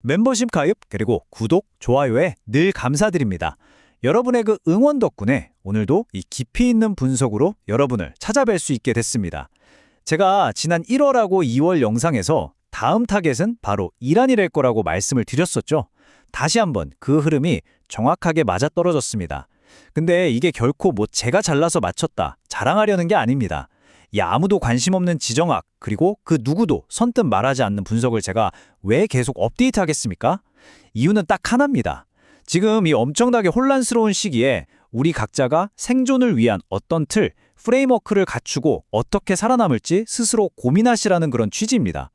멤버십 가입 그리고 구독, 좋아요에 늘 감사드립니다. 여러분의 그 응원 덕분에 오늘도 이 깊이 있는 분석으로 여러분을 찾아뵐 수 있게 됐습니다. 제가 지난 1월하고 2월 영상에서 다음 타겟은 바로 이란이랄 거라고 말씀을 드렸었죠. 다시 한번 그 흐름이 정확하게 맞아떨어졌습니다. 근데 이게 결코 뭐 제가 잘나서 맞췄다, 자랑하려는 게 아닙니다. 이 아무도 관심 없는 지정학, 그리고 그 누구도 선뜻 말하지 않는 분석을 제가 왜 계속 업데이트하겠습니까? 이유는 딱 하나입니다. 지금 이 엄청나게 혼란스러운 시기에 우리 각자가 생존을 위한 어떤 틀, 프레임워크를 갖추고 어떻게 살아남을지 스스로 고민하시라는 그런 취지입니다.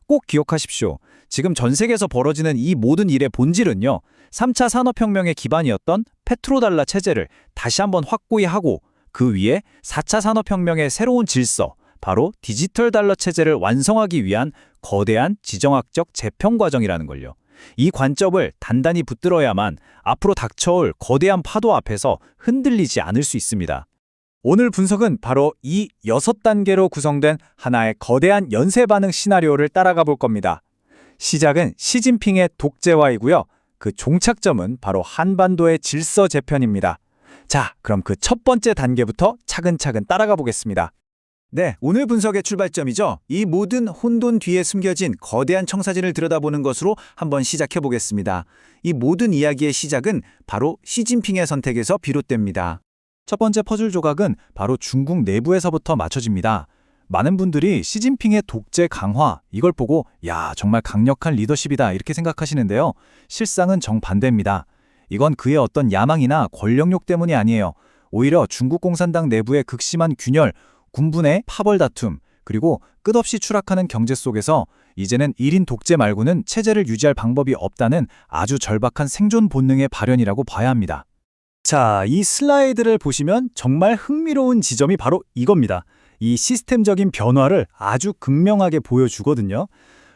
꼭 기억하십시오. 지금 전 세계에서 벌어지는 이 모든 일의 본질은요, 3차 산업혁명의 기반이었던 페트로달러 체제를 다시 한번 확고히 하고 그 위에 4차 산업혁명의 새로운 질서, 바로 디지털 달러 체제를 완성하기 위한 거대한 지정학적 재평 과정이라는 걸요. 이 관점을 단단히 붙들어야만 앞으로 닥쳐올 거대한 파도 앞에서 흔들리지 않을 수 있습니다. 오늘 분석은 바로 이 6단계로 구성된 하나의 거대한 연쇄 반응 시나리오를 따라가 볼 겁니다. 시작은 시진핑의 독재화이고요. 그 종착점은 바로 한반도의 질서 재편입니다. 자, 그럼 그 첫 번째 단계부터 차근차근 따라가 보겠습니다. 네, 오늘 분석의 출발점이죠. 이 모든 혼돈 뒤에 숨겨진 거대한 청사진을 들여다보는 것으로 한번 시작해 보겠습니다. 이 모든 이야기의 시작은 바로 시진핑의 선택에서 비롯됩니다. 첫 번째 퍼즐 조각은 바로 중국 내부에서부터 맞춰집니다. 많은 분들이 시진핑의 독재 강화, 이걸 보고 야, 정말 강력한 리더십이다 이렇게 생각하시는데요. 실상은 정반대입니다. 이건 그의 어떤 야망이나 권력욕 때문이 아니에요. 오히려 중국 공산당 내부의 극심한 균열, 군부의 파벌 다툼, 그리고 끝없이 추락하는 경제 속에서 이제는 1인 독재 말고는 체제를 유지할 방법이 없다는 아주 절박한 생존 본능의 발현이라고 봐야 합니다. 자, 이 슬라이드를 보시면 정말 흥미로운 지점이 바로 이겁니다. 이 시스템적인 변화를 아주 극명하게 보여주거든요.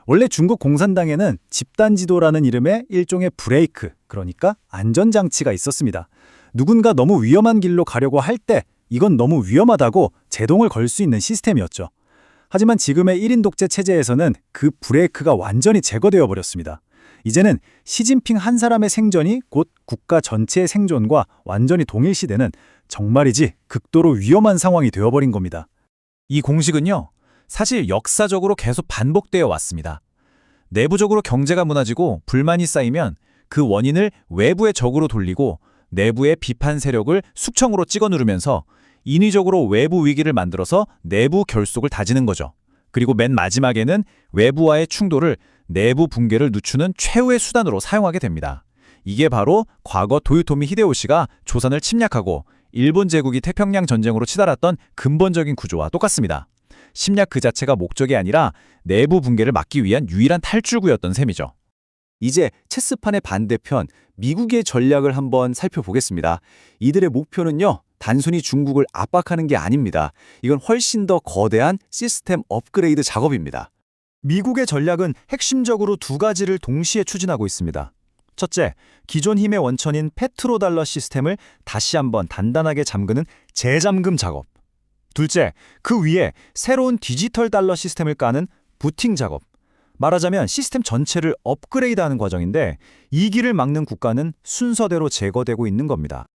원래 중국 공산당에는 집단지도라는 이름의 일종의 브레이크, 그러니까 안전장치가 있었습니다. 누군가 너무 위험한 길로 가려고 할 때 이건 너무 위험하다고 제동을 걸 수 있는 시스템이었죠. 하지만 지금의 1인 독재 체제에서는 그 브레이크가 완전히 제거되어 버렸습니다. 이제는 시진핑 한 사람의 생존이 곧 국가 전체의 생존과 완전히 동일시되는 정말이지 극도로 위험한 상황이 되어버린 겁니다. 이 공식은요, 사실 역사적으로 계속 반복되어 왔습니다. 내부적으로 경제가 무너지고 불만이 쌓이면 그 원인을 외부의 적으로 돌리고 내부의 비판 세력을 숙청으로 찍어 누르면서 인위적으로 외부 위기를 만들어서 내부 결속을 다지는 거죠. 그리고 맨 마지막에는 외부와의 충돌을 내부 붕괴를 늦추는 최후의 수단으로 사용하게 됩니다. 이게 바로 과거 도요토미 히데요시가 조선을 침략하고 일본 제국이 태평양 전쟁으로 치달았던 근본적인 구조와 똑같습니다. 침략 그 자체가 목적이 아니라 내부 붕괴를 막기 위한 유일한 탈출구였던 셈이죠. 이제 체스판의 반대편, 미국의 전략을 한번 살펴보겠습니다. 이들의 목표는요, 단순히 중국을 압박하는 게 아닙니다. 이건 훨씬 더 거대한 시스템 업그레이드 작업입니다. 미국의 전략은 핵심적으로 두 가지를 동시에 추진하고 있습니다. 첫째, 기존 힘의 원천인 페트로달러 시스템을 다시 한번 단단하게 잠그는 재잠금 작업. 둘째, 그 위에 새로운 디지털 달러 시스템을 까는 부팅 작업. 말하자면 시스템 전체를 업그레이드하는 과정인데 이 길을 막는 국가는 순서대로 제거되고 있는 겁니다.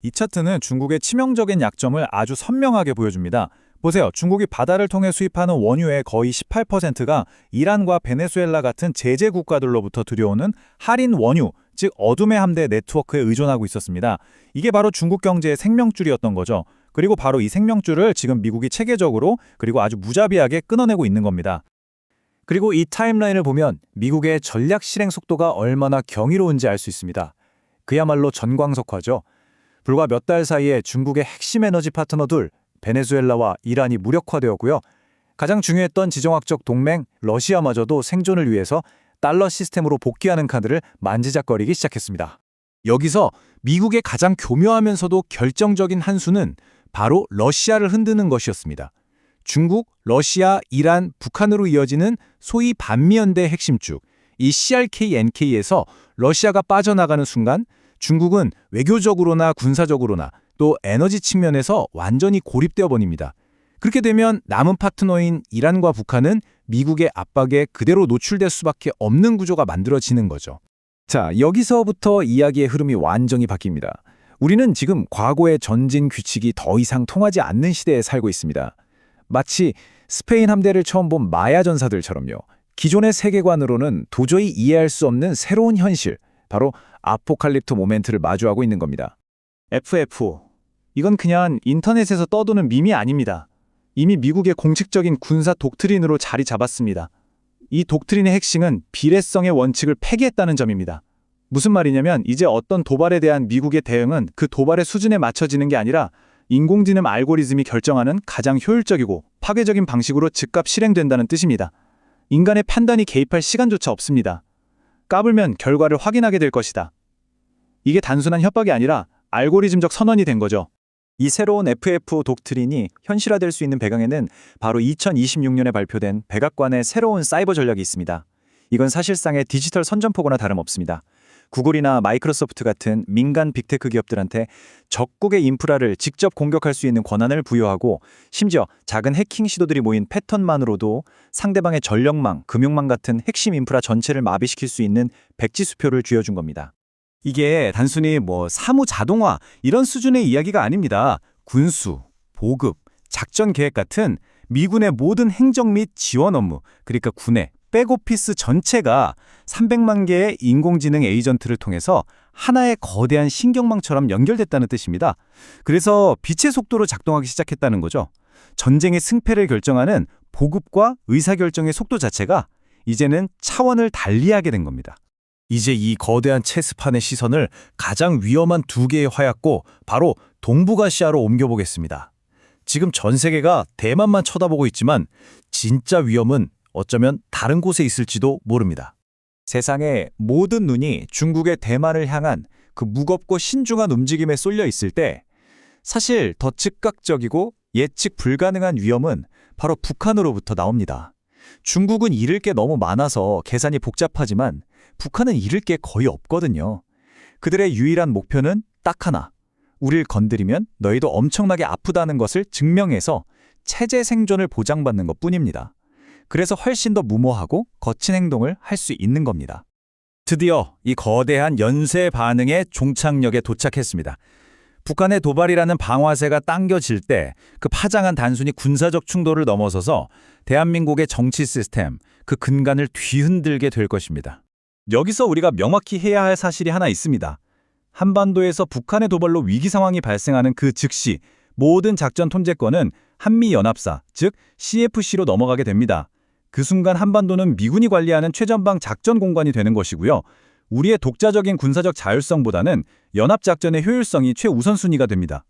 이 차트는 중국의 치명적인 약점을 아주 선명하게 보여줍니다. 보세요. 중국이 바다를 통해 수입하는 원유의 거의 18%가 이란과 베네수엘라 같은 제재 국가들로부터 들여오는 할인 원유, 즉 어둠의 함대 네트워크에 의존하고 있었습니다. 이게 바로 중국 경제의 생명줄이었던 거죠. 그리고 바로 이 생명줄을 지금 미국이 체계적으로 그리고 아주 무자비하게 끊어내고 있는 겁니다. 그리고 이 타임라인을 보면 미국의 전략 실행 속도가 얼마나 경이로운지 알 수 있습니다. 그야말로 전광석화죠. 불과 몇 달 사이에 중국의 핵심 에너지 파트너 둘, 베네수엘라와 이란이 무력화되었고요. 가장 중요했던 지정학적 동맹 러시아마저도 생존을 위해서 달러 시스템으로 복귀하는 카드를 만지작거리기 시작했습니다. 여기서 미국의 가장 교묘하면서도 결정적인 한 수는 바로 러시아를 흔드는 것이었습니다. 중국, 러시아, 이란, 북한으로 이어지는 소위 반미연대의 핵심축, 이 CRK-NK에서 러시아가 빠져나가는 순간 중국은 외교적으로나 군사적으로나 또 에너지 측면에서 완전히 고립되어 버립니다. 그렇게 되면 남은 파트너인 이란과 북한은 미국의 압박에 그대로 노출될 수밖에 없는 구조가 만들어지는 거죠. 자, 여기서부터 이야기의 흐름이 완전히 바뀝니다. 우리는 지금 과거의 전진 규칙이 더 이상 통하지 않는 시대에 살고 있습니다. 마치 스페인 함대를 처음 본 마야 전사들처럼요. 기존의 세계관으로는 도저히 이해할 수 없는 새로운 현실, 바로 아포칼립토 모멘트를 마주하고 있는 겁니다. FF. 이건 그냥 인터넷에서 떠도는 밈이 아닙니다. 이미 미국의 공식적인 군사 독트린으로 자리 잡았습니다. 이 독트린의 핵심은 비례성의 원칙을 폐기했다는 점입니다. 무슨 말이냐면 이제 어떤 도발에 대한 미국의 대응은 그 도발의 수준에 맞춰지는 게 아니라 인공지능 알고리즘이 결정하는 가장 효율적이고 파괴적인 방식으로 즉각 실행된다는 뜻입니다. 인간의 판단이 개입할 시간조차 없습니다. 까불면 결과를 확인하게 될 것이다. 이게 단순한 협박이 아니라 알고리즘적 선언이 된 거죠. 이 새로운 FF 독트린이 현실화될 수 있는 배경에는 바로 2026년에 발표된 백악관의 새로운 사이버 전략이 있습니다. 이건 사실상의 디지털 선전포고나 다름없습니다. 구글이나 마이크로소프트 같은 민간 빅테크 기업들한테 적국의 인프라를 직접 공격할 수 있는 권한을 부여하고 심지어 작은 해킹 시도들이 모인 패턴만으로도 상대방의 전력망, 금융망 같은 핵심 인프라 전체를 마비시킬 수 있는 백지수표를 쥐어준 겁니다. 이게 단순히 사무 자동화 이런 수준의 이야기가 아닙니다. 군수, 보급, 작전 계획 같은 미군의 모든 행정 및 지원 업무, 그러니까 군의 백오피스 전체가 300만 개의 인공지능 에이전트를 통해서 하나의 거대한 신경망처럼 연결됐다는 뜻입니다. 그래서 빛의 속도로 작동하기 시작했다는 거죠. 전쟁의 승패를 결정하는 보급과 의사결정의 속도 자체가 이제는 차원을 달리하게 된 겁니다. 이제 이 거대한 체스판의 시선을 가장 위험한 두 개의 화약고 바로 동북아시아로 옮겨보겠습니다. 지금 전 세계가 대만만 쳐다보고 있지만 진짜 위험은 어쩌면 다른 곳에 있을지도 모릅니다. 세상의 모든 눈이 중국의 대만을 향한 그 무겁고 신중한 움직임에 쏠려 있을 때 사실 더 즉각적이고 예측 불가능한 위험은 바로 북한으로부터 나옵니다. 중국은 잃을 게 너무 많아서 계산이 복잡하지만 북한은 잃을 게 거의 없거든요. 그들의 유일한 목표는 딱 하나. 우릴 건드리면 너희도 엄청나게 아프다는 것을 증명해서 체제 생존을 보장받는 것뿐입니다. 그래서 훨씬 더 무모하고 거친 행동을 할 수 있는 겁니다. 드디어 이 거대한 연쇄 반응의 종착역에 도착했습니다. 북한의 도발이라는 방아쇠가 당겨질 때 그 파장은 단순히 군사적 충돌을 넘어서서 대한민국의 정치 시스템, 그 근간을 뒤흔들게 될 것입니다. 여기서 우리가 명확히 해야 할 사실이 하나 있습니다. 한반도에서 북한의 도발로 위기 상황이 발생하는 그 즉시 모든 작전 통제권은 한미연합사, 즉 CFC로 넘어가게 됩니다. 그 순간 한반도는 미군이 관리하는 최전방 작전 공간이 되는 것이고요. 우리의 독자적인 군사적 자율성보다는 연합작전의 효율성이 최우선순위가 됩니다.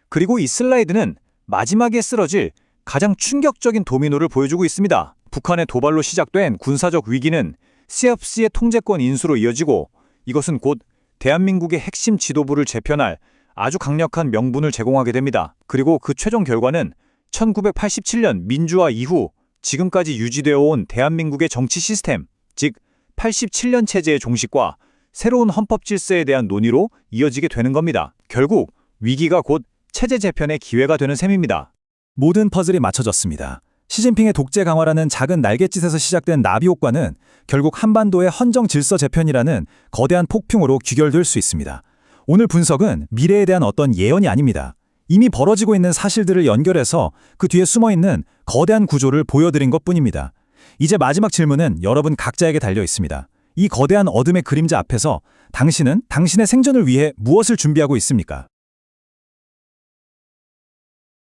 그리고 이 슬라이드는 마지막에 쓰러질 가장 충격적인 도미노를 보여주고 있습니다. 북한의 도발로 시작된 군사적 위기는 CFC의 통제권 인수로 이어지고 이것은 곧 대한민국의 핵심 지도부를 재편할 아주 강력한 명분을 제공하게 됩니다. 그리고 그 최종 결과는 1987년 민주화 이후 지금까지 유지되어 온 대한민국의 정치 시스템, 즉 87년 체제의 종식과 새로운 헌법 질서에 대한 논의로 이어지게 되는 겁니다. 결국 위기가 곧 체제 재편의 기회가 되는 셈입니다. 모든 퍼즐이 맞춰졌습니다. 시진핑의 독재 강화라는 작은 날갯짓에서 시작된 나비 효과는 결국 한반도의 헌정 질서 재편이라는 거대한 폭풍으로 귀결될 수 있습니다. 오늘 분석은 미래에 대한 어떤 예언이 아닙니다. 이미 벌어지고 있는 사실들을 연결해서 그 뒤에 숨어있는 거대한 구조를 보여드린 것뿐입니다. 이제 마지막 질문은 여러분 각자에게 달려 있습니다. 이 거대한 어둠의 그림자 앞에서 당신은 당신의 생존을 위해 무엇을 준비하고 있습니까?